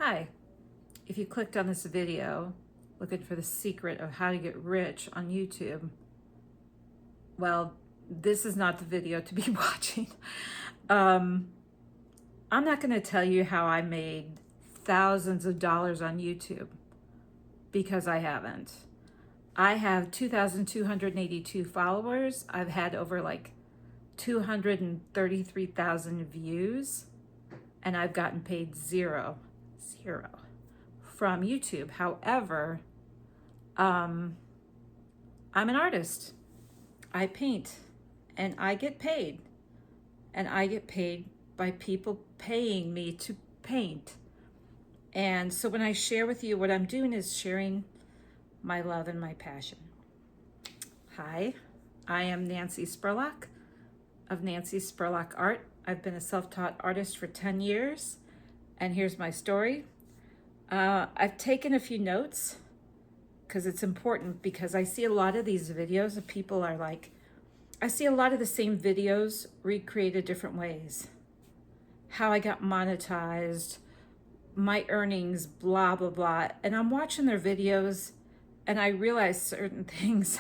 Hi, if you clicked on this video looking for the secret of how to get rich on YouTube, well, this is not the video to be watching. I'm not going to tell you how I made thousands of dollars on YouTube because I haven't. I have 2,282 followers. I've had over like 233,000 views, and I've gotten paid zero from YouTube. However, I'm an artist. I paint and I get paid. And I get paid by people paying me to paint. And so when I share with you, what I'm doing is sharing my love and my passion. Hi, I am Nancy Spurlock of Nancy Spurlock Art. I've been a self-taught artist for 10 years. And here's my story. I've taken a few notes because it's important, because I see a lot of these videos of people are like, I see a lot of the same videos recreated different ways. How I got monetized, my earnings, blah, blah, blah. And I'm watching their videos and I realize certain things,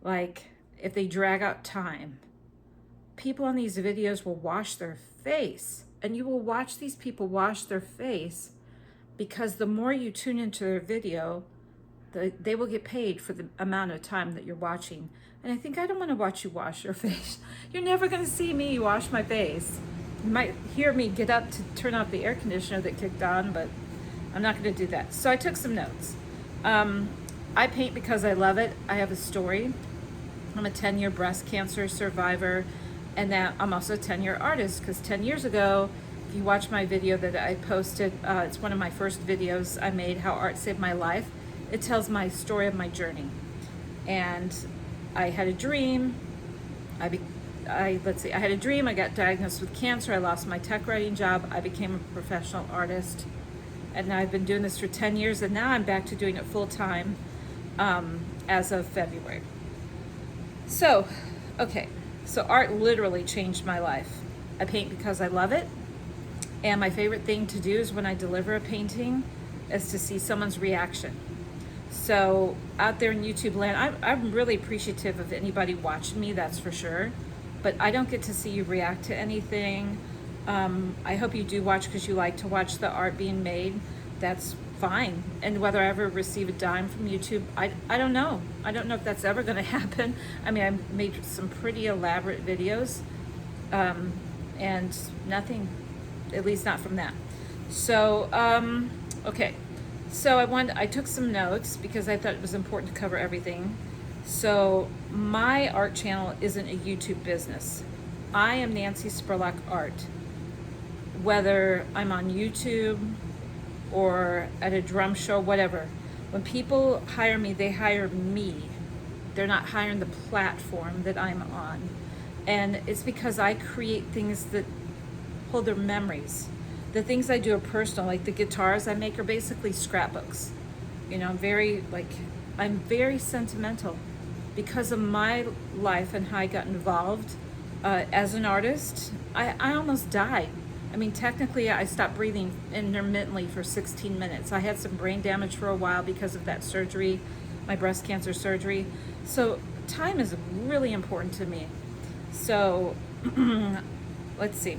like if they drag out time, people on these videos will wash their face, and you will watch these people wash their face because the more you tune into their video, they will get paid for the amount of time that you're watching. And I think, I don't want to watch you wash your face. You're never going to see me wash my face. You might hear me get up to turn off the air conditioner that kicked on, but I'm not going to do that. So I took some notes. I paint because I love it. I have a story. I'm a 10-year breast cancer survivor, and that I'm also a 10-year artist, because 10 years ago, if you watch my video that I posted, it's one of my first videos I made, How Art Saved My Life. It tells my story of my journey. And I had a dream. I had a dream. I got diagnosed with cancer. I lost my tech writing job. I became a professional artist. And I've been doing this for 10 years, and now I'm back to doing it full time as of February. So, okay. So art literally changed my life. I paint because I love it. And my favorite thing to do is when I deliver a painting is to see someone's reaction. So out there in YouTube land, I'm really appreciative of anybody watching me, that's for sure. But I don't get to see you react to anything. I hope you do watch because you like to watch the art being made. That's fine. And whether I ever receive a dime from YouTube, I don't know. I don't know if that's ever going to happen. I mean, I made some pretty elaborate videos, and nothing, at least not from that. So, okay. So I took some notes because I thought it was important to cover everything. So my art channel isn't a YouTube business. I am Nancy Spurlock Art. Whether I'm on YouTube or at a drum show, whatever. When people hire me, they hire me. They're not hiring the platform that I'm on. And it's because I create things that hold their memories. The things I do are personal, like the guitars I make are basically scrapbooks. You know, I'm very sentimental because of my life and how I got involved as an artist. I almost died. I mean, technically, I stopped breathing intermittently for 16 minutes. I had some brain damage for a while because of that surgery, my breast cancer surgery. So time is really important to me. So let's see.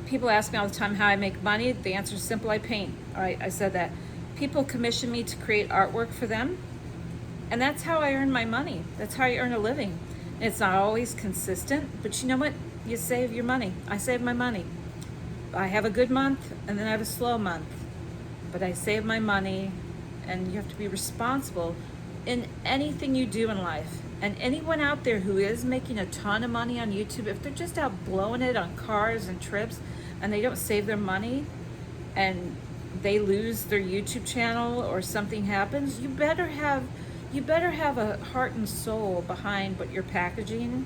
People ask me all the time how I make money. The answer is simple: I paint. All right, I said that. People commission me to create artwork for them, and that's how I earn my money. That's how I earn a living. It's not always consistent, but you know what? You save your money. I save my money. I have a good month, and then I have a slow month. But I save my money, and you have to be responsible in anything you do in life. And anyone out there who is making a ton of money on YouTube, if they're just out blowing it on cars and trips, and they don't save their money, and they lose their YouTube channel or something happens, you better have a heart and soul behind what you're packaging.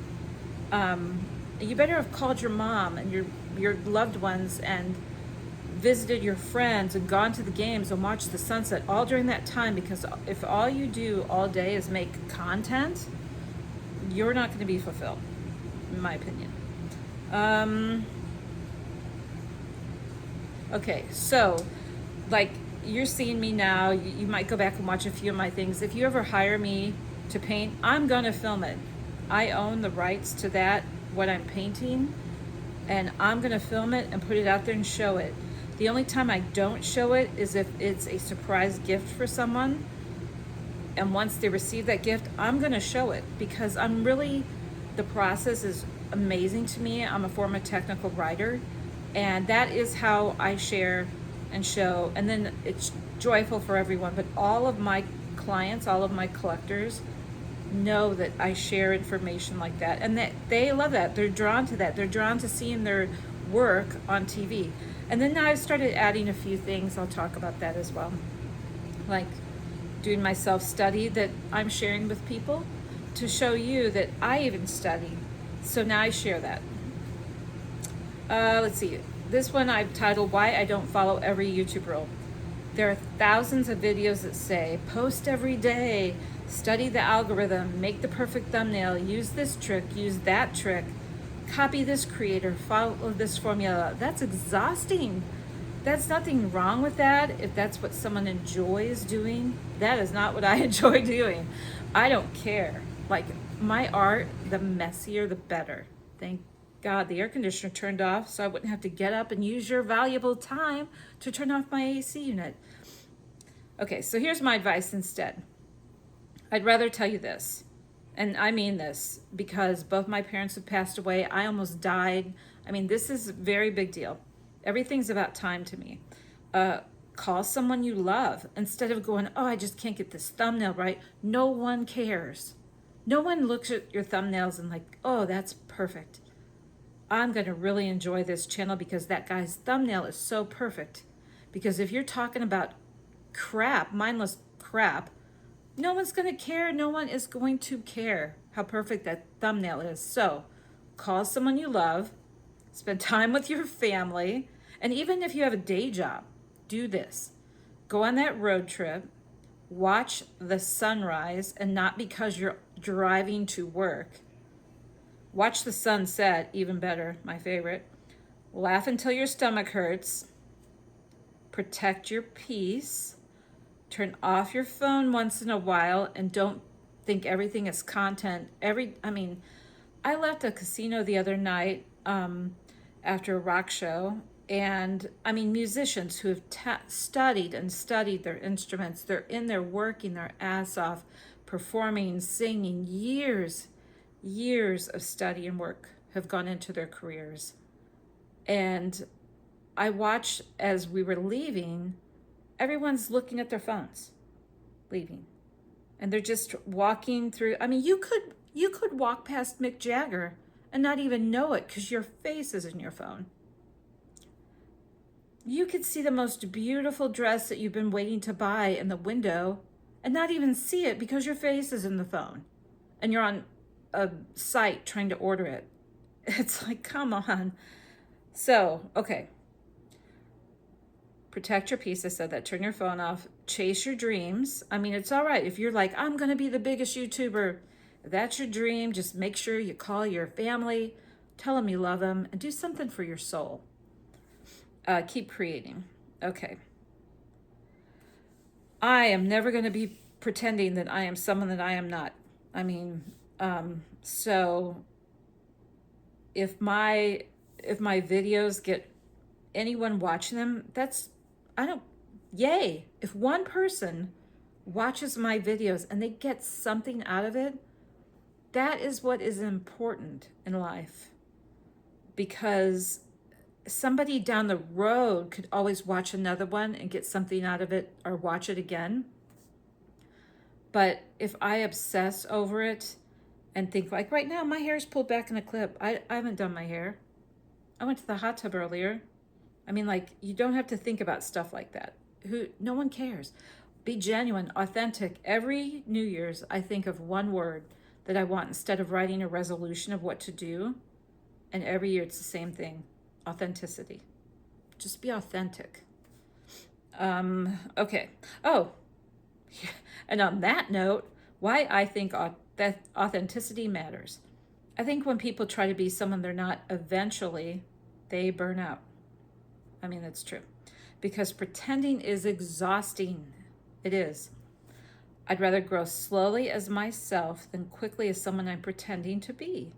You better have called your mom and your loved ones and visited your friends and gone to the games and watched the sunset all during that time, because if all you do all day is make content, you're not going to be fulfilled, in my opinion. Okay, so like you're seeing me now, you might go back and watch a few of my things. If you ever hire me to paint, I'm gonna film it. I own the rights to that, what I'm painting, and I'm gonna film it and put it out there and show it. The only time I don't show it is if it's a surprise gift for someone, and once they receive that gift, I'm gonna show it because I'm really, the process is amazing to me. I'm a former technical writer, and that is how I share and show. And then it's joyful for everyone. But all of my clients, all of my collectors know that I share information like that, and that they love that. They're drawn to that. They're drawn to seeing their work on TV. And then now I've started adding a few things. I'll talk about that as well, like doing my self study that I'm sharing with people to show you that I even study. So now I share that. Let's see. This one I've titled Why I Don't Follow Every YouTube Rule. There are thousands of videos that say post every day, study the algorithm, make the perfect thumbnail, use this trick, use that trick, copy this creator, follow this formula. That's exhausting. That's nothing wrong with that if that's what someone enjoys doing. That is not what I enjoy doing. I don't care. Like my art, the messier the better. Thank God the air conditioner turned off so I wouldn't have to get up and use your valuable time to turn off my AC unit. Okay, so here's my advice instead. I'd rather tell you this, and I mean this because both my parents have passed away. I almost died. I mean, this is a very big deal. Everything's about time to me. Call someone you love instead of going, oh, I just can't get this thumbnail right. No one cares. No one looks at your thumbnails and like, oh, that's perfect. I'm going to really enjoy this channel because that guy's thumbnail is so perfect. Because if you're talking about crap, mindless crap, no one's going to care. No one is going to care how perfect that thumbnail is. So call someone you love, spend time with your family, and even if you have a day job, do this. Go on that road trip, watch the sunrise, and not because you're driving to work. Watch the sunset, even better, my favorite. Laugh until your stomach hurts. Protect your peace. Turn off your phone once in a while and don't think everything is content. I left a casino the other night after a rock show, and musicians who have studied and studied their instruments, they're in there working their ass off, performing, singing, years of study and work have gone into their careers. And I watched as we were leaving, everyone's looking at their phones leaving, and they're just walking through. You could walk past Mick Jagger and not even know it because your face is in your phone. You could see the most beautiful dress that you've been waiting to buy in the window and not even see it because your face is in the phone and you're on a site trying to order it. It's like, come on. So, okay. Protect your peace. I said that. Turn your phone off. Chase your dreams. It's all right if you're like, I'm going to be the biggest YouTuber. If that's your dream, just make sure you call your family, tell them you love them, and do something for your soul. Keep creating. Okay. I am never going to be pretending that I am someone that I am not. So if my videos get anyone watching them, yay. If one person watches my videos and they get something out of it, that is what is important in life. Because somebody down the road could always watch another one and get something out of it or watch it again. But if I obsess over it and think, like right now, my hair is pulled back in a clip. I haven't done my hair. I went to the hot tub earlier. You don't have to think about stuff like that. No one cares. Be genuine, authentic. Every New Year's, I think of one word that I want instead of writing a resolution of what to do. And every year it's the same thing. Authenticity. Just be authentic. Okay. Oh, and on that note, why I think that authenticity matters. I think when people try to be someone they're not, eventually they burn out. That's true. because pretending is exhausting. It is. I'd rather grow slowly as myself than quickly as someone I'm pretending to be.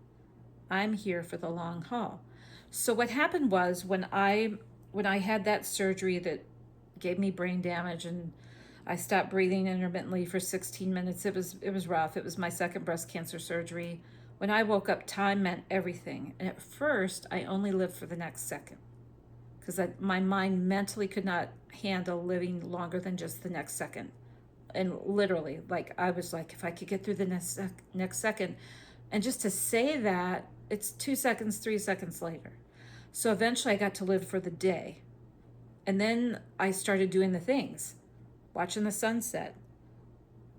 I'm here for the long haul. So what happened was when I had that surgery that gave me brain damage and I stopped breathing intermittently for 16 minutes. It was rough. It was my second breast cancer surgery. When I woke up, time meant everything. And at first, I only lived for the next second because my mind mentally could not handle living longer than just the next second. And literally, like I was like, if I could get through the next second, and just to say that, it's 2 seconds, 3 seconds later. So eventually, I got to live for the day, and then I started doing the things, watching the sunset,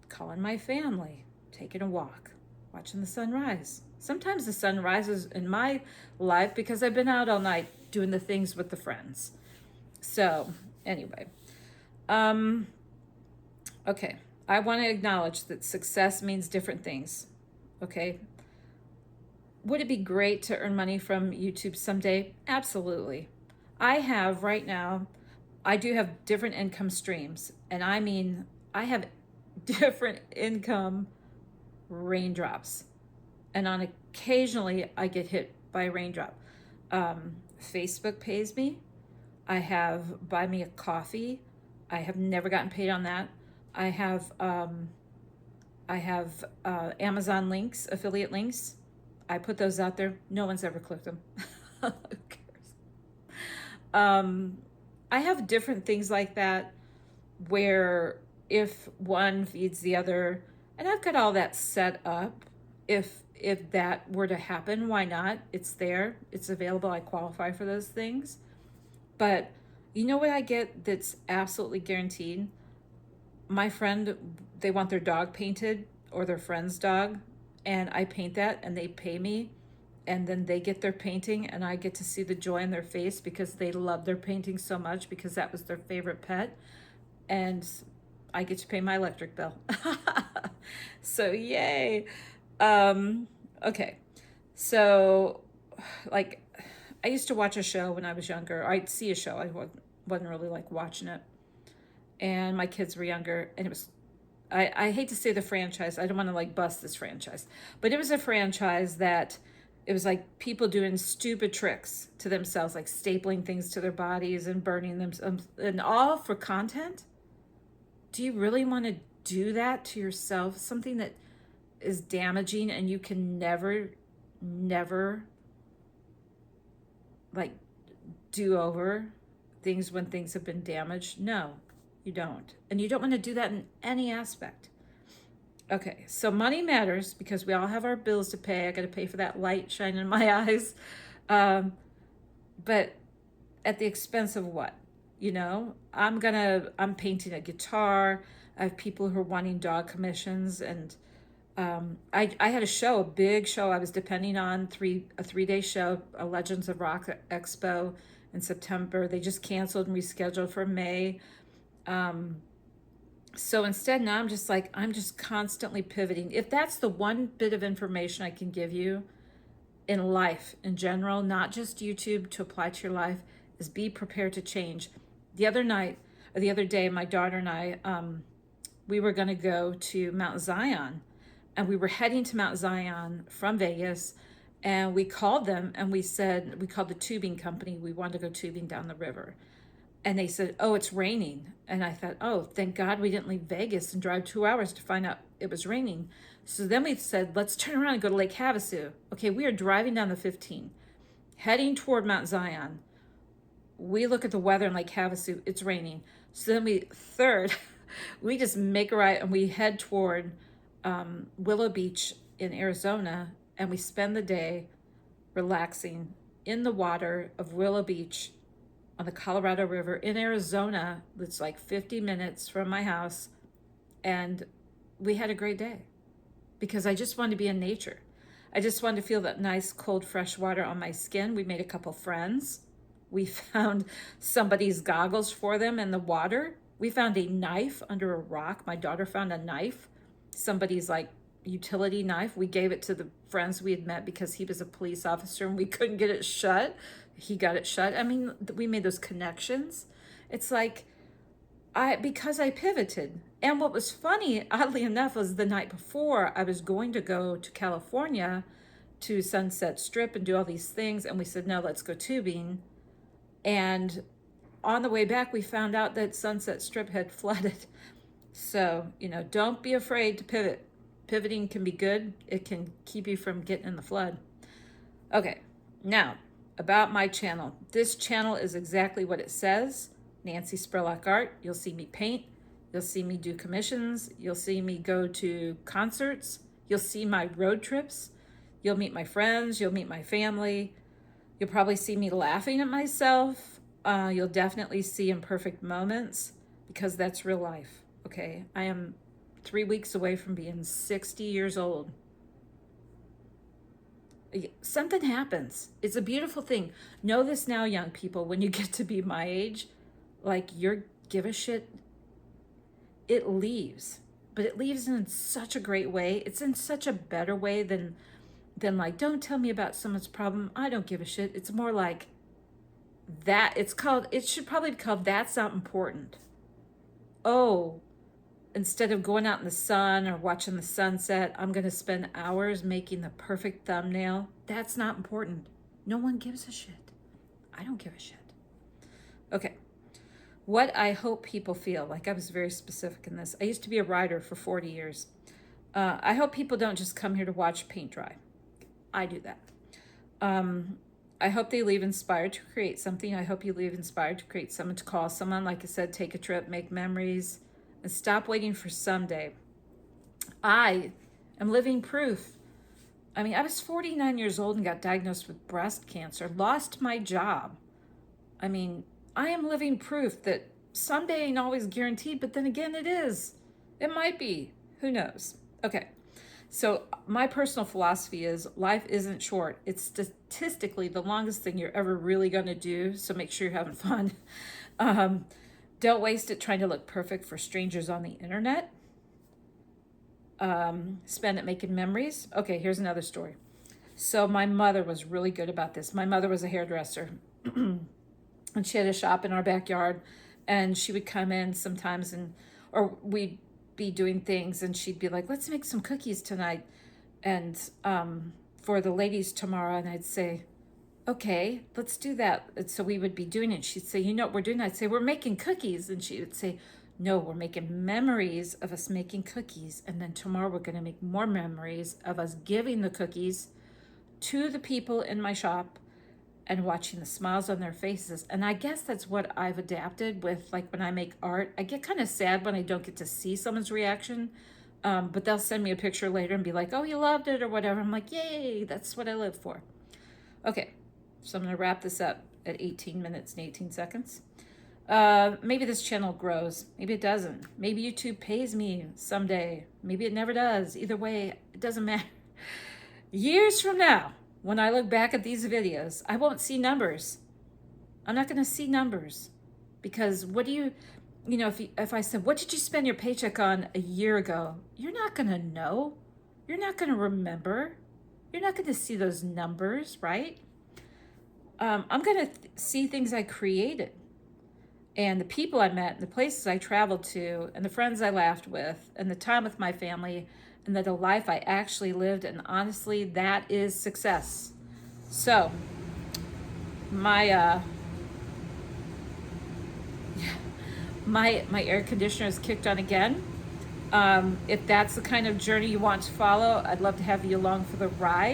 calling my family, taking a walk, watching the sunrise. Sometimes the sun rises in my life because I've been out all night doing the things with the friends. So anyway, okay, I want to acknowledge that success means different things. Okay. Would it be great to earn money from YouTube someday? Absolutely. I have right now, I do have different income streams. And I mean, I have different income raindrops. And on occasionally, I get hit by a raindrop. Facebook pays me. I have Buy Me a Coffee. I have never gotten paid on that. I have Amazon links, affiliate links. I put those out there. No one's ever clicked them. Who cares? I have different things like that where if one feeds the other, and I've got all that set up. If that were to happen, why not? It's there. It's available. I qualify for those things. But you know what I get that's absolutely guaranteed? My friend, they want their dog painted or their friend's dog, and I paint that and they pay me, and then they get their painting and I get to see the joy in their face because they love their painting so much because that was their favorite pet, and I get to pay my electric bill. So yay. Okay. So like I used to watch a show when I was younger. I'd see a show. I wasn't really like watching it. And my kids were younger, and it was, I hate to say the franchise. I don't want to like bust this franchise, but it was a franchise that it was like people doing stupid tricks to themselves, like stapling things to their bodies and burning them, and all for content. Do you really want to do that to yourself? Something that is damaging and you can never like do over things when things have been damaged? No, you don't. And you don't want to do that in any aspect. Okay, so money matters because we all have our bills to pay. I got to pay for that light shining in my eyes. But at the expense of what? You know, I'm painting a guitar. I have people who are wanting dog commissions, and I had a big show. I was depending on a 3-day show, a Legends of Rock Expo in September. They just canceled and rescheduled for May. So instead, now I'm just constantly pivoting. If that's the one bit of information I can give you in life in general, not just YouTube, to apply to your life, is be prepared to change. The other day, my daughter and I, we were going to go to Mount Zion. And we were heading to Mount Zion from Vegas, and we called them and we called the tubing company. We wanted to go tubing down the river. And they said, oh, it's raining. And I thought, oh, thank God we didn't leave Vegas and drive 2 hours to find out it was raining. So then we said, let's turn around and go to Lake Havasu. Okay, we are driving down the 15, heading toward Mount Zion. We look at the weather in Lake Havasu, it's raining. So then we just make a right and we head toward Willow Beach in Arizona, and we spend the day relaxing in the water of Willow Beach on the Colorado River in Arizona. That's like 50 minutes from my house, and we had a great day because I just wanted to be in nature. I just wanted to feel that nice cold fresh water on my skin. We made a couple friends. We found somebody's goggles for them in the water. We found a knife under a rock. My daughter found a knife, somebody's like utility knife. We gave it to the friends we had met because he was a police officer and we couldn't get it shut. He got it shut. I mean, we made those connections, It's like, because I pivoted. And what was funny, oddly enough, was the night before I was going to go to California to Sunset Strip and do all these things. And we said, no, let's go tubing. And on the way back, we found out that Sunset Strip had flooded. So, don't be afraid to pivot. Pivoting can be good. It can keep you from getting in the flood. Okay, now about my channel. This channel is exactly what it says. Nancy Spurlock Art. You'll see me paint. You'll see me do commissions. You'll see me go to concerts. You'll see my road trips. You'll meet my friends. You'll meet my family. You'll probably see me laughing at myself. You'll definitely see imperfect moments, because that's real life, okay? I am 3 weeks away from being 60 years old. Something happens. It's a beautiful thing. Know this now, young people, when you get to be my age, like, your give a shit, it leaves. But it leaves in such a great way. It's in such a better way than like, don't tell me about someone's problem. I don't give a shit. It's more like that. It should probably be called That's Not Important. Oh, instead of going out in the sun or watching the sunset, I'm going to spend hours making the perfect thumbnail. That's not important. No one gives a shit. I don't give a shit. Okay. What I hope people feel, like, I was very specific in this. I used to be a writer for 40 years. I hope people don't just come here to watch paint dry. I do that. I hope they leave inspired to create something. I hope you leave inspired to create someone, to call someone, like I said, take a trip, make memories, and stop waiting for someday. I am living proof. I mean, I was 49 years old and got diagnosed with breast cancer, lost my job. I mean, I am living proof that someday ain't always guaranteed, but then again, it is. It might be. Who knows? Okay. So my personal philosophy is life isn't short. It's statistically the longest thing you're ever really going to do. So make sure you're having fun. Don't waste it trying to look perfect for strangers on the internet. Spend it making memories. Okay, here's another story. So my mother was really good about this. My mother was a hairdresser. And she had a shop in our backyard. And she would come in sometimes, or we'd be doing things, and she'd be like, let's make some cookies tonight, and for the ladies tomorrow. And I'd say, okay, let's do that. And so we would be doing it. She'd say, you know what we're doing? I'd say, we're making cookies. And she would say, no, we're making memories of us making cookies, and then tomorrow we're going to make more memories of us giving the cookies to the people in my shop and watching the smiles on their faces. And I guess that's what I've adapted with, like, when I make art. I get kind of sad when I don't get to see someone's reaction, but they'll send me a picture later and be like, oh, you loved it or whatever. I'm like, yay, that's what I live for. Okay, so I'm gonna wrap this up at 18 minutes and 18 seconds. Maybe this channel grows, maybe it doesn't. Maybe YouTube pays me someday. Maybe it never does. Either way, it doesn't matter. Years from now, when I look back at these videos, I won't see numbers. I'm not going to see numbers, because what do you know, if I said, what did you spend your paycheck on a year ago? You're not going to know. You're not going to remember. You're not going to see those numbers, right? I'm going to see things I created, and the people I met, and the places I traveled to, and the friends I laughed with, and the time with my family, and the life I actually lived. And honestly, that is success. So my my air conditioner is kicked on again. If that's the kind of journey you want to follow, I'd love to have you along for the ride.